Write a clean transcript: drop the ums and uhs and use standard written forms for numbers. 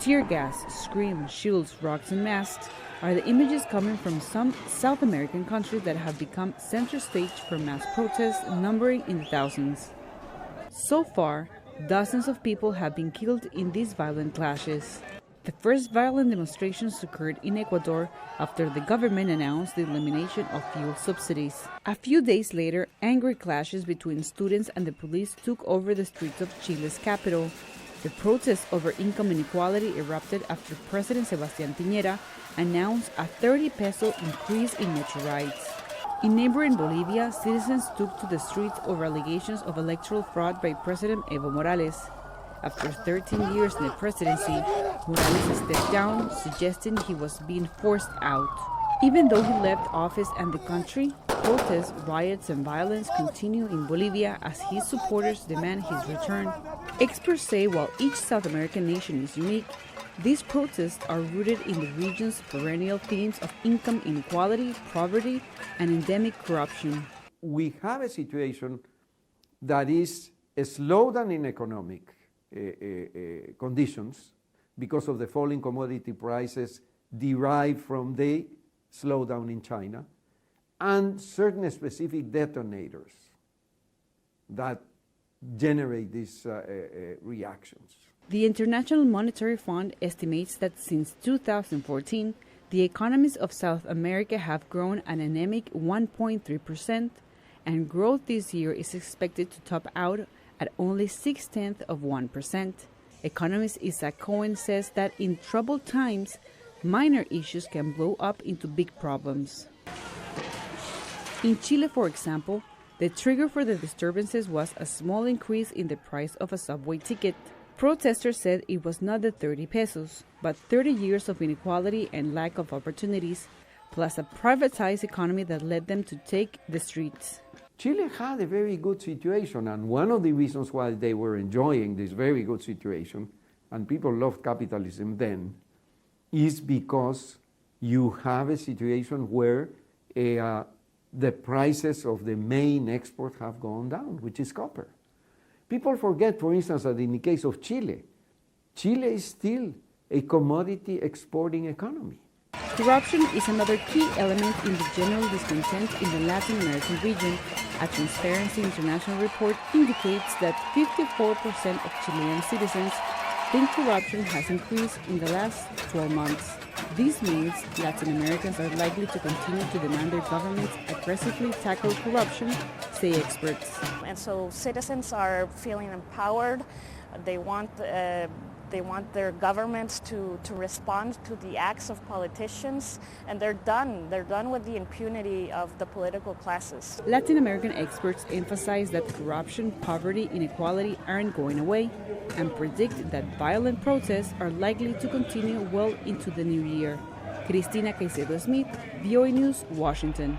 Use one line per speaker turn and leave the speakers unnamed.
Tear gas, scream, shields, rocks, and masks are the images coming from some South American countries that have become center stage for mass protests numbering in the thousands. So far, dozens of people have been killed in these violent clashes. The first violent demonstrations occurred in Ecuador after the government announced the elimination of fuel subsidies. A few days later, angry clashes between students and the police took over the streets of Chile's capital. The protests over income inequality erupted after President Sebastián Piñera announced a 30 peso increase in metro rides. In neighboring Bolivia, citizens took to the streets over allegations of electoral fraud by President Evo Morales. After 13 years in the presidency, Morales stepped down, suggesting he was being forced out. Even though he left office and the country, protests, riots, and violence continue in Bolivia as his supporters demand his return. Experts say while each South American nation is unique, these protests are rooted in the region's perennial themes of income inequality, poverty, and endemic corruption.
We have a situation that is a slowdown in economic conditions because of the falling commodity prices derived from the slowdown in China and certain specific detonators that generate these reactions.
The International Monetary Fund estimates that since 2014, the economies of South America have grown an anemic 1.3%, and growth this year is expected to top out at only 0.6%. Economist Isaac Cohen says that in troubled times, minor issues can blow up into big problems. In Chile, for example, the trigger for the disturbances was a small increase in the price of a subway ticket. Protesters said it was not the 30 pesos, but 30 years of inequality and lack of opportunities, plus a privatized economy that led them to take the streets.
Chile had a very good situation, and one of the reasons why they were enjoying this very good situation, and people loved capitalism then, is because you have a situation where the prices of the main export have gone down, which is copper. People forget, for instance, that in the case of Chile, Chile is still a commodity exporting economy.
Corruption is another key element in the general discontent in the Latin American region. A Transparency International report indicates that 54% of Chilean citizens think corruption has increased in the last 12 months. This means Latin Americans are likely to continue to demand their governments aggressively tackle corruption, say experts.
And so citizens are feeling empowered. They want their governments to respond to the acts of politicians, and they're done with the impunity of the political classes.
Latin American experts emphasize that corruption, poverty, inequality aren't going away, and predict that violent protests are likely to continue well into the new year. Cristina, Caicedo, Smit, VOA News, Washington.